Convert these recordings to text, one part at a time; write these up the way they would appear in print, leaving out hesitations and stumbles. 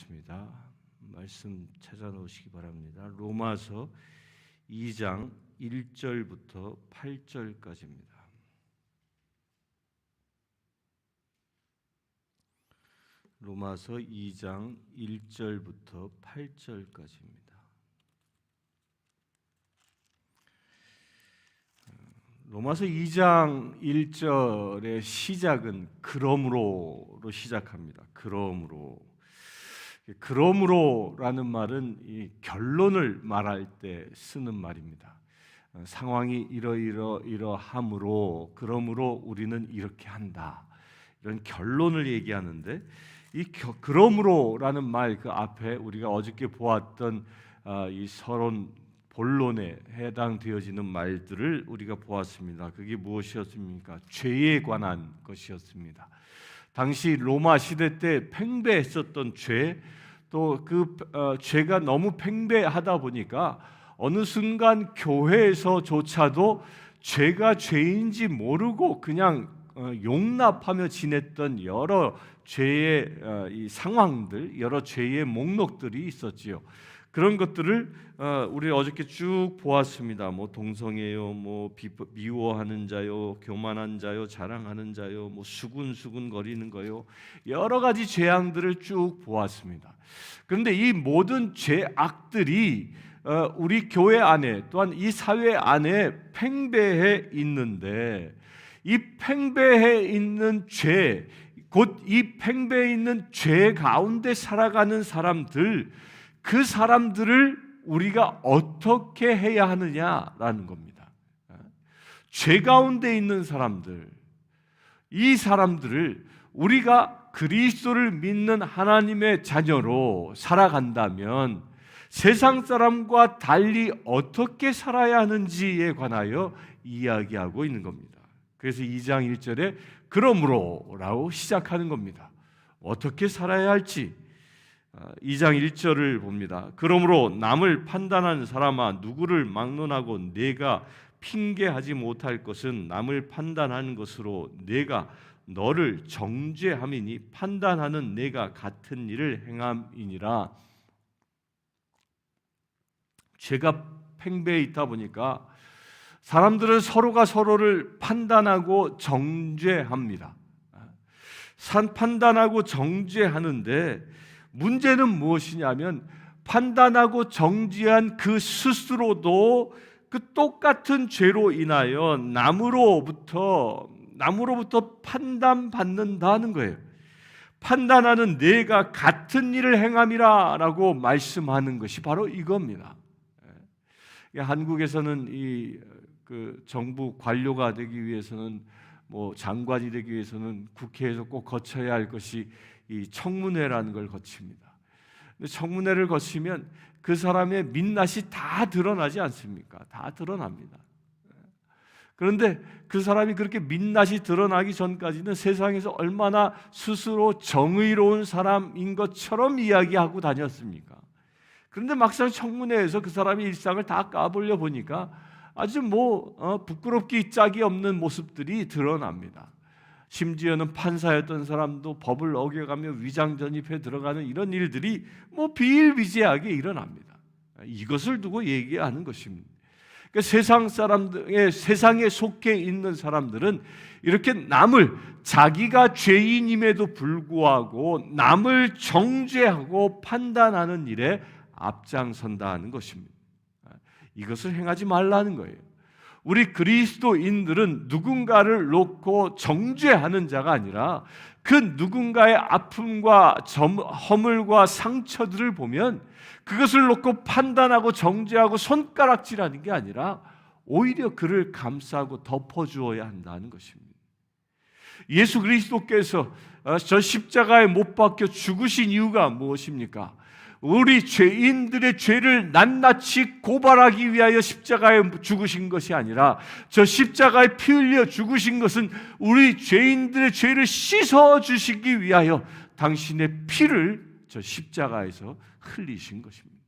하겠습니다. 말씀 찾아놓으시기 바랍니다. 로마서 2장 1절부터 8절까지입니다. 로마서 2장 1절부터 8절까지입니다. 로마서 2장 1절의 시작은 그러므로로 시작합니다. 그러므로라는 말은 이 결론을 말할 때 쓰는 말입니다. 상황이 이러이러함으로 그러므로 우리는 이렇게 한다. 이런 결론을 얘기하는데 이 그러므로라는 말 그 앞에 우리가 어저께 보았던 이 서론 본론에 해당되어지는 말들을 우리가 보았습니다. 그게 무엇이었습니까? 죄에 관한 것이었습니다. 당시 로마 시대 때 팽배했었던 죄, 또 그 죄가 너무 팽배하다 보니까 어느 순간 교회에서조차도 죄가 죄인지 모르고 그냥 용납하며 지냈던 여러 죄의 이 상황들, 여러 죄의 목록들이 있었지요. 그런 것들을 우리 어저께 쭉 보았습니다. 뭐 동성애요, 뭐 미워하는 자요, 교만한 자요, 자랑하는 자요, 뭐 수군수군 거리는 거요, 여러 가지 죄악들을 쭉 보았습니다. 그런데 이 모든 죄악들이 우리 교회 안에 또한 이 사회 안에 팽배해 있는데, 이 팽배해 있는 죄, 곧 이 팽배해 있는 죄 가운데 살아가는 사람들, 그 사람들을 우리가 어떻게 해야 하느냐라는 겁니다. 죄 가운데 있는 사람들, 이 사람들을 우리가 그리스도를 믿는 하나님의 자녀로 살아간다면 세상 사람과 달리 어떻게 살아야 하는지에 관하여 이야기하고 있는 겁니다. 그래서 2장 1절에 그러므로라고 시작하는 겁니다. 어떻게 살아야 할지 2장 1절을 봅니다. 그러므로 남을 판단하는 사람아, 누구를 막론하고 내가 핑계하지 못할 것은 남을 판단하는 것으로 내가 너를 정죄함이니 판단하는 내가 같은 일을 행함이니라. 죄가 팽배해 있다 보니까 사람들은 서로가 서로를 판단하고 정죄합니다. 판단하고 정죄하는데 문제는 무엇이냐면 판단하고 정죄한 그 스스로도 그 똑같은 죄로 인하여 남으로부터 판단받는다는 거예요. 판단하는 내가 같은 일을 행함이라라고 말씀하는 것이 바로 이겁니다. 한국에서는 그 정부 관료가 되기 위해서는, 뭐 장관이 되기 위해서는 국회에서 꼭 거쳐야 할 것이 이 청문회라는 걸 거칩니다. 근데 청문회를 거치면 그 사람의 민낯이 다 드러나지 않습니까? 다 드러납니다. 그런데 그 사람이 그렇게 민낯이 드러나기 전까지는 세상에서 얼마나 스스로 정의로운 사람인 것처럼 이야기하고 다녔습니까? 그런데 막상 청문회에서 그 사람의 일상을 다 까보려 보니까 아주 부끄럽기 짝이 없는 모습들이 드러납니다. 심지어는 판사였던 사람도 법을 어겨가며 위장 전입해 들어가는 이런 일들이 비일비재하게 일어납니다. 이것을 두고 얘기하는 것입니다. 그러니까 세상에 속해 있는 사람들은 이렇게 남을, 자기가 죄인임에도 불구하고 남을 정죄하고 판단하는 일에 앞장선다 하는 것입니다. 이것을 행하지 말라는 거예요. 우리 그리스도인들은 누군가를 놓고 정죄하는 자가 아니라 그 누군가의 아픔과 허물과 상처들을 보면 그것을 놓고 판단하고 정죄하고 손가락질하는 게 아니라 오히려 그를 감싸고 덮어주어야 한다는 것입니다. 예수 그리스도께서 저 십자가에 못 박혀 죽으신 이유가 무엇입니까? 우리 죄인들의 죄를 낱낱이 고발하기 위하여 십자가에 죽으신 것이 아니라 저 십자가에 피 흘려 죽으신 것은 우리 죄인들의 죄를 씻어주시기 위하여 당신의 피를 저 십자가에서 흘리신 것입니다.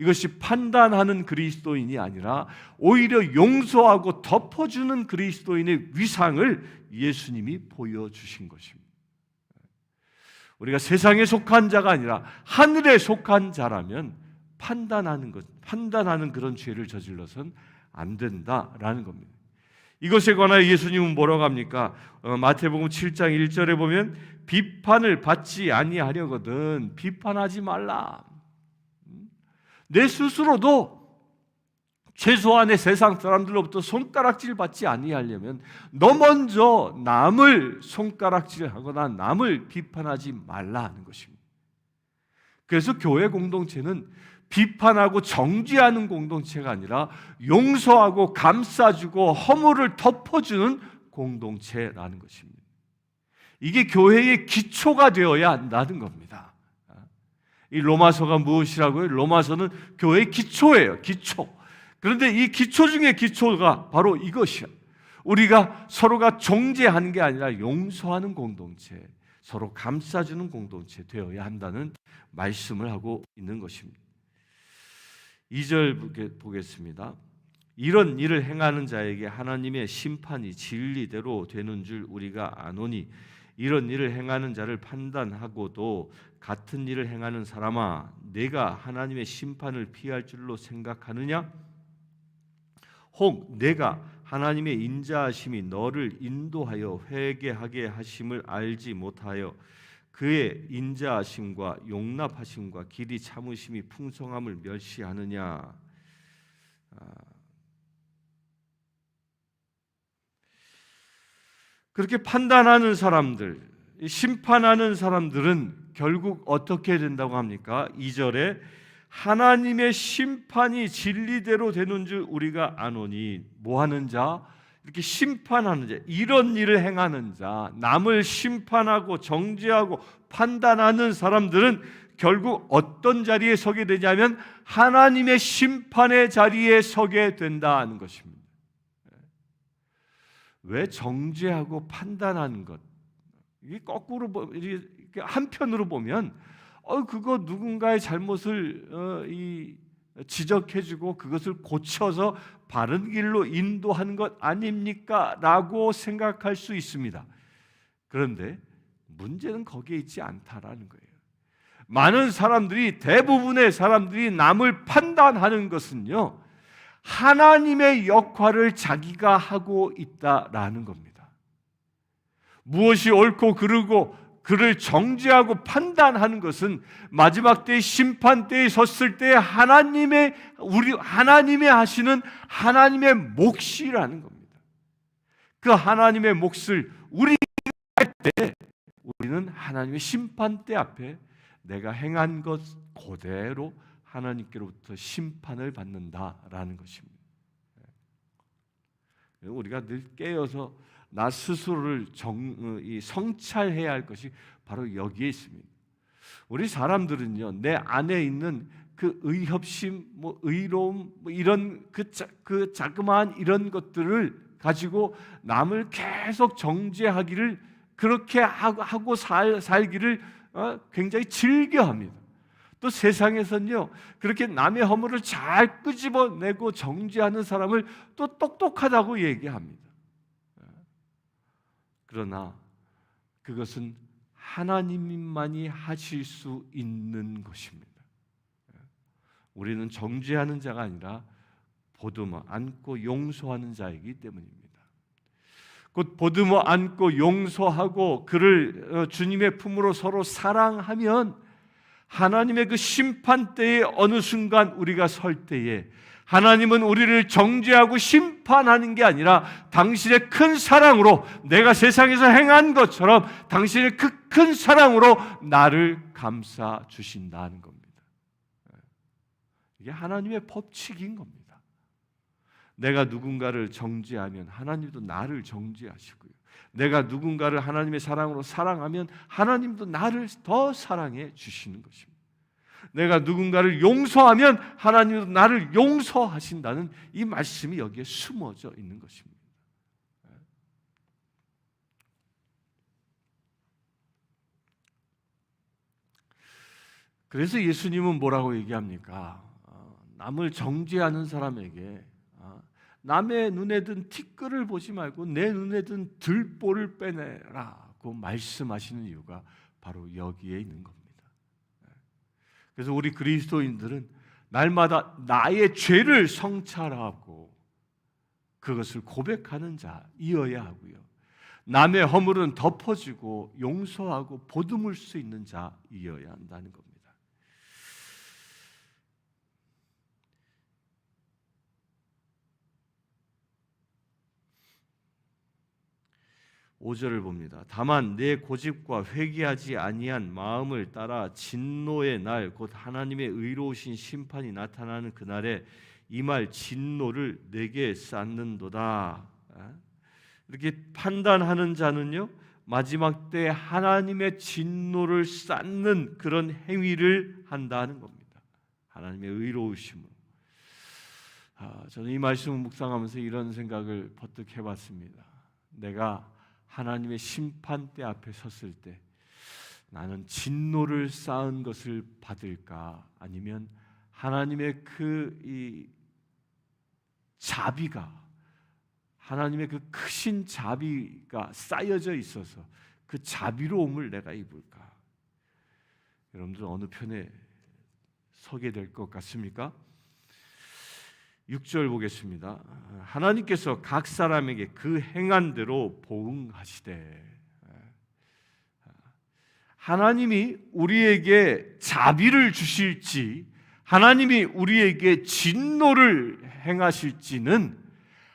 이것이 판단하는 그리스도인이 아니라 오히려 용서하고 덮어주는 그리스도인의 위상을 예수님이 보여주신 것입니다. 우리가 세상에 속한 자가 아니라 하늘에 속한 자라면 판단하는 그런 죄를 저질러선 안 된다라는 겁니다. 이것에 관하여 예수님은 뭐라고 합니까? 마태복음 7장 1절에 보면 비판을 받지 아니하려거든 비판하지 말라. 내 스스로도 최소한의 세상 사람들로부터 손가락질 받지 아니하려면 너 먼저 남을 손가락질하거나 남을 비판하지 말라 하는 것입니다. 그래서 교회 공동체는 비판하고 정죄하는 공동체가 아니라 용서하고 감싸주고 허물을 덮어주는 공동체라는 것입니다. 이게 교회의 기초가 되어야 한다는 겁니다. 이 로마서가 무엇이라고요? 로마서는 교회의 기초예요. 기초. 그런데 이 기초 중에 기초가 바로 이것이야. 우리가 서로가 정죄하는 게 아니라 용서하는 공동체, 서로 감싸주는 공동체 되어야 한다는 말씀을 하고 있는 것입니다. 2절 보겠습니다. 이런 일을 행하는 자에게 하나님의 심판이 진리대로 되는 줄 우리가 아노니 이런 일을 행하는 자를 판단하고도 같은 일을 행하는 사람아 내가 하나님의 심판을 피할 줄로 생각하느냐? 혹 내가 하나님의 인자하심이 너를 인도하여 회개하게 하심을 알지 못하여 그의 인자하심과 용납하심과 길이 참으심이 풍성함을 멸시하느냐? 그렇게 판단하는 사람들, 심판하는 사람들은 결국 어떻게 된다고 합니까? 2절에 하나님의 심판이 진리대로 되는 줄 우리가 아노니 뭐 하는 자? 이렇게 심판하는 자, 이런 일을 행하는 자, 남을 심판하고 정죄하고 판단하는 사람들은 결국 어떤 자리에 서게 되냐면 하나님의 심판의 자리에 서게 된다는 것입니다. 왜 정죄하고 판단하는 것? 이게 거꾸로 이렇게 한편으로 보면 그거 누군가의 잘못을 지적해주고 그것을 고쳐서 바른 길로 인도하는 것 아닙니까? 라고 생각할 수 있습니다. 그런데 문제는 거기에 있지 않다라는 거예요. 많은 사람들이, 대부분의 사람들이 남을 판단하는 것은요, 하나님의 역할을 자기가 하고 있다라는 겁니다. 무엇이 옳고 그르고 그를 정죄하고 판단하는 것은 마지막 때의 심판 때에 섰을 때 하나님의 하시는 하나님의 몫이라는 겁니다. 그 하나님의 몫을 우리가 할 때 우리는 하나님의 심판대 앞에 내가 행한 것 그대로 하나님께로부터 심판을 받는다라는 것입니다. 우리가 늘 깨어서 나 스스로를 성찰해야 할 것이 바로 여기에 있습니다. 우리 사람들은요, 내 안에 있는 그 의협심, 의로움, 이런 그 자그마한 이런 것들을 가지고 남을 계속 정죄하기를 그렇게 하고 살기를 굉장히 즐겨합니다. 또 세상에서는요, 그렇게 남의 허물을 잘 끄집어내고 정죄하는 사람을 또 똑똑하다고 얘기합니다. 그러나 그것은 하나님만이 하실 수 있는 것입니다. 우리는 정죄하는 자가 아니라 보듬어 안고 용서하는 자이기 때문입니다. 곧 보듬어 안고 용서하고 그를 주님의 품으로 서로 사랑하면 하나님의 그 심판대에 어느 순간 우리가 설 때에 하나님은 우리를 정죄하고 심판하는 게 아니라 당신의 큰 사랑으로 내가 세상에서 행한 것처럼 당신의 그 큰 사랑으로 나를 감싸 주신다는 겁니다. 이게 하나님의 법칙인 겁니다. 내가 누군가를 정죄하면 하나님도 나를 정죄하시고요. 내가 누군가를 하나님의 사랑으로 사랑하면 하나님도 나를 더 사랑해 주시는 것입니다. 내가 누군가를 용서하면 하나님도 나를 용서하신다는 이 말씀이 여기에 숨어져 있는 것입니다. 그래서 예수님은 뭐라고 얘기합니까? 남을 정죄하는 사람에게 남의 눈에 든 티끌을 보지 말고 내 눈에 든 들보를 빼내라고 말씀하시는 이유가 바로 여기에 있는 겁니다. 그래서 우리 그리스도인들은 날마다 나의 죄를 성찰하고 그것을 고백하는 자이어야 하고요. 남의 허물은 덮어지고 용서하고 보듬을 수 있는 자이어야 한다는 겁니다. 5절을 봅니다. 다만 내 고집과 회개하지 아니한 마음을 따라 진노의 날 곧 하나님의 의로우신 심판이 나타나는 그날에 이 말 진노를 내게 쌓는도다. 이렇게 판단하는 자는요, 마지막 때 하나님의 진노를 쌓는 그런 행위를 한다는 겁니다. 하나님의 의로우심으로. 저는 이 말씀을 묵상하면서 이런 생각을 버뜩 해봤습니다. 내가 하나님의 심판대 앞에 섰을 때 나는 진노를 쌓은 것을 받을까, 아니면 하나님의 이 자비가, 하나님의 그 크신 자비가 쌓여져 있어서 그 자비로움을 내가 입을까? 여러분들 어느 편에 서게 될 것 같습니까? 6절 보겠습니다. 하나님께서 각 사람에게 그 행한 대로 보응하시되, 하나님이 우리에게 자비를 주실지 하나님이 우리에게 진노를 행하실지는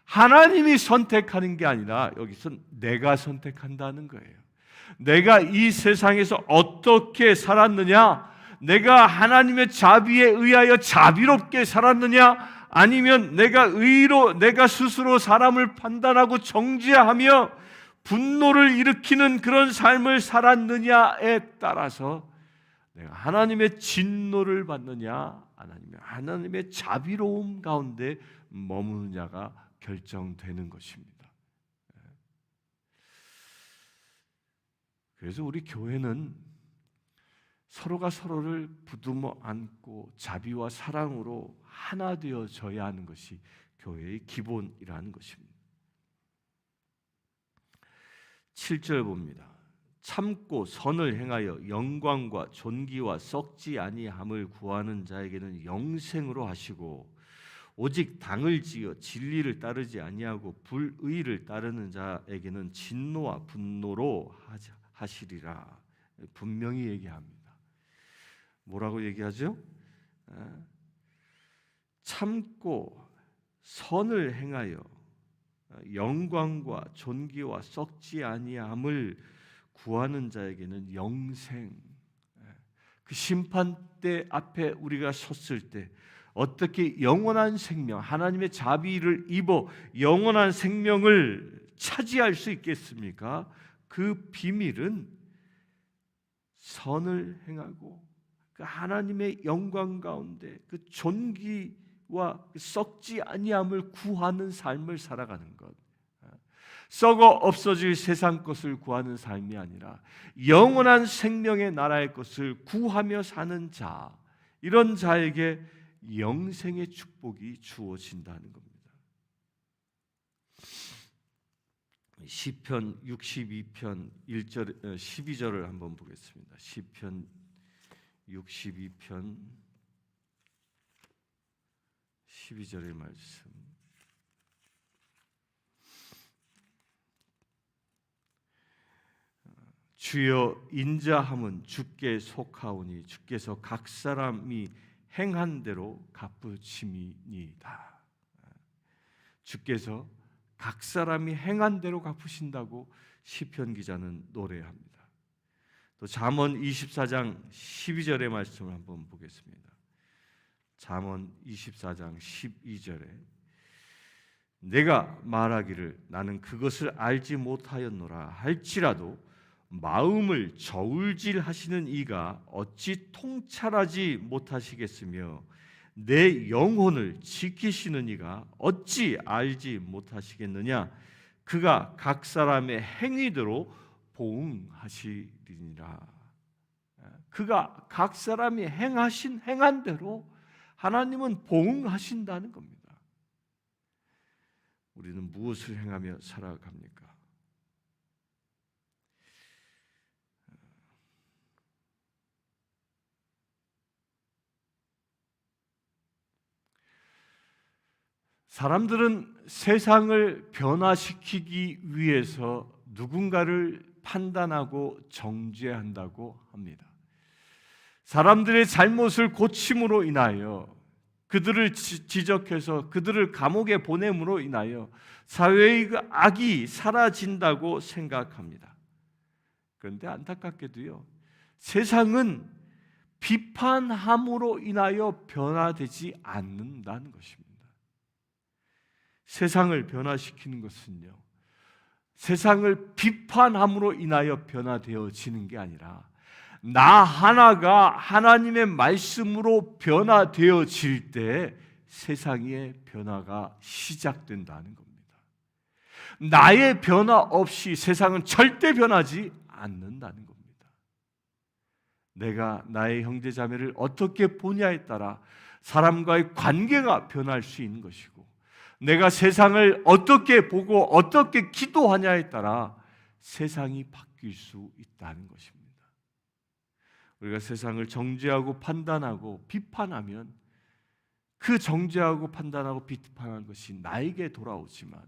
하나님이 선택하는 게 아니라 여기서 내가 선택한다는 거예요. 내가 이 세상에서 어떻게 살았느냐, 내가 하나님의 자비에 의하여 자비롭게 살았느냐, 아니면 내가 스스로 사람을 판단하고 정죄하며 분노를 일으키는 그런 삶을 살았느냐에 따라서 내가 하나님의 진노를 받느냐, 하나님의 자비로움 가운데 머무느냐가 결정되는 것입니다. 그래서 우리 교회는 서로가 서로를 부두머 안고 자비와 사랑으로 하나 되어져야 하는 것이 교회의 기본이라는 것입니다. 7절 봅니다. 참고 선을 행하여 영광과 존귀와 썩지 아니함을 구하는 자에게는 영생으로 하시고, 오직 당을 지어 진리를 따르지 아니하고 불의를 따르는 자에게는 진노와 분노로 하시리라. 분명히 얘기합니다. 뭐라고 얘기하죠? 참고 선을 행하여 영광과 존귀와 썩지 아니함을 구하는 자에게는 영생, 그 심판대 앞에 우리가 섰을 때 어떻게 영원한 생명, 하나님의 자비를 입어 영원한 생명을 차지할 수 있겠습니까? 그 비밀은 선을 행하고 그 하나님의 영광 가운데 그 존귀와 썩지 아니함을 구하는 삶을 살아가는 것, 썩어 없어질 세상 것을 구하는 삶이 아니라 영원한 생명의 나라의 것을 구하며 사는 자, 이런 자에게 영생의 축복이 주어진다는 겁니다. 시편 62편 1절 12절을 한번 보겠습니다. 시편 62편 12절의 말씀. 주여 인자함은 주께 속하오니 주께서 각 사람이 행한 대로 갚으심이니이다. 주께서 각 사람이 행한 대로 갚으신다고 시편 기자는 노래합니다. 또 잠언 24장 12절의 말씀을 한번 보겠습니다. 잠언 24장 12절에 내가 말하기를 나는 그것을 알지 못하였노라 할지라도 마음을 저울질하시는 이가 어찌 통찰하지 못하시겠으며 내 영혼을 지키시는 이가 어찌 알지 못하시겠느냐. 그가 각 사람의 행위대로 보응하시리니라. 그가 각 사람이 행한 대로 하나님은 보응하신다는 겁니다. 우리는 무엇을 행하며 살아갑니까? 사람들은 세상을 변화시키기 위해서 누군가를 판단하고 정죄한다고 합니다. 사람들의 잘못을 고침으로 인하여, 그들을 지적해서 그들을 감옥에 보냄으로 인하여 사회의 그 악이 사라진다고 생각합니다. 그런데 안타깝게도요, 세상은 비판함으로 인하여 변화되지 않는다는 것입니다. 세상을 변화시키는 것은요, 세상을 비판함으로 인하여 변화되어지는 게 아니라 나 하나가 하나님의 말씀으로 변화되어질 때 세상의 변화가 시작된다는 겁니다. 나의 변화 없이 세상은 절대 변하지 않는다는 겁니다. 내가 나의 형제 자매를 어떻게 보냐에 따라 사람과의 관계가 변할 수 있는 것이고, 내가 세상을 어떻게 보고 어떻게 기도하냐에 따라 세상이 바뀔 수 있다는 것입니다. 우리가 세상을 정죄하고 판단하고 비판하면 그 정죄하고 판단하고 비판하는 것이 나에게 돌아오지만,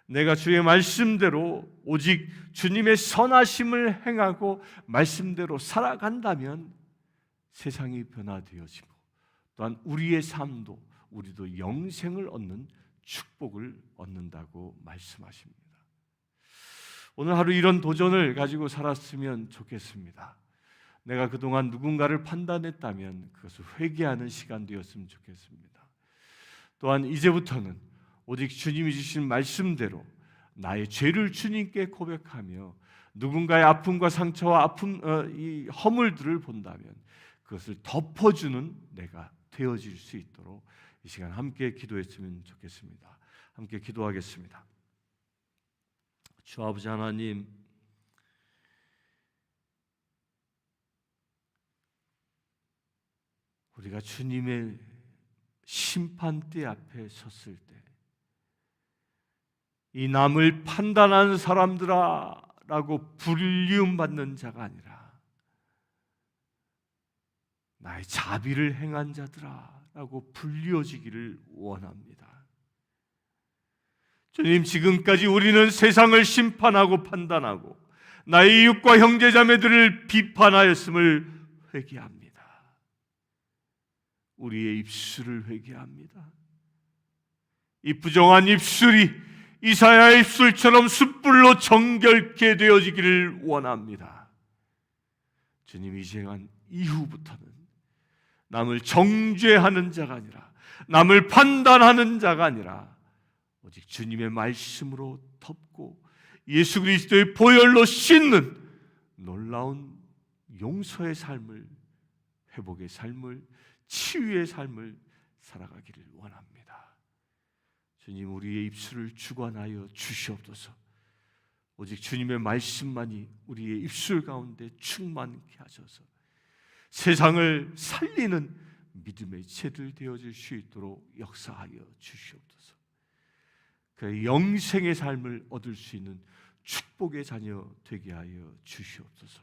내가 주의 말씀대로 오직 주님의 선하심을 행하고 말씀대로 살아간다면 세상이 변화되어지고, 또한 우리의 삶도, 우리도 영생을 얻는 축복을 얻는다고 말씀하십니다. 오늘 하루 이런 도전을 가지고 살았으면 좋겠습니다. 내가 그동안 누군가를 판단했다면 그것을 회개하는 시간 되었으면 좋겠습니다. 또한 이제부터는 오직 주님이 주신 말씀대로 나의 죄를 주님께 고백하며 누군가의 아픔과 상처와 이 허물들을 본다면 그것을 덮어주는 내가 되어질 수 있도록 이 시간 함께 기도했으면 좋겠습니다. 함께 기도하겠습니다. 주 아버지 하나님, 우리가 주님의 심판대 앞에 섰을 때 이 남을 판단하는 사람들아 라고 불리움받는 자가 아니라 나의 자비를 행한 자들아 라고 불리워지기를 원합니다. 주님, 지금까지 우리는 세상을 심판하고 판단하고 나의 이웃과 형제자매들을 비판하였음을 회개합니다. 우리의 입술을 회개합니다. 이 부정한 입술이 이사야의 입술처럼 숯불로 정결케 되어지기를 원합니다. 주님, 이 시간 이후부터는 남을 정죄하는 자가 아니라, 남을 판단하는 자가 아니라 오직 주님의 말씀으로 덮고 예수 그리스도의 보혈로 씻는 놀라운 용서의 삶을, 회복의 삶을, 치유의 삶을 살아가기를 원합니다. 주님, 우리의 입술을 주관하여 주시옵소서. 오직 주님의 말씀만이 우리의 입술 가운데 충만케 하셔서 세상을 살리는 믿음의 채들 되어질 수 있도록 역사하여 주시옵소서. 그 영생의 삶을 얻을 수 있는 축복의 자녀 되게 하여 주시옵소서.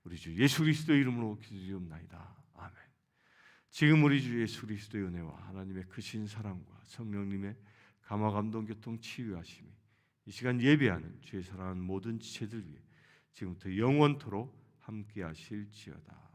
우리 주 예수 그리스도의 이름으로 기도드리옵나이다. 아멘. 지금 우리 주 예수 그리스도의 은혜와 하나님의 크신 사랑과 성령님의 감화 감동 교통 치유하심이 이 시간 예배하는 주의 사랑하는 모든 지체들 위해 지금부터 영원토록 함께 하실지어다.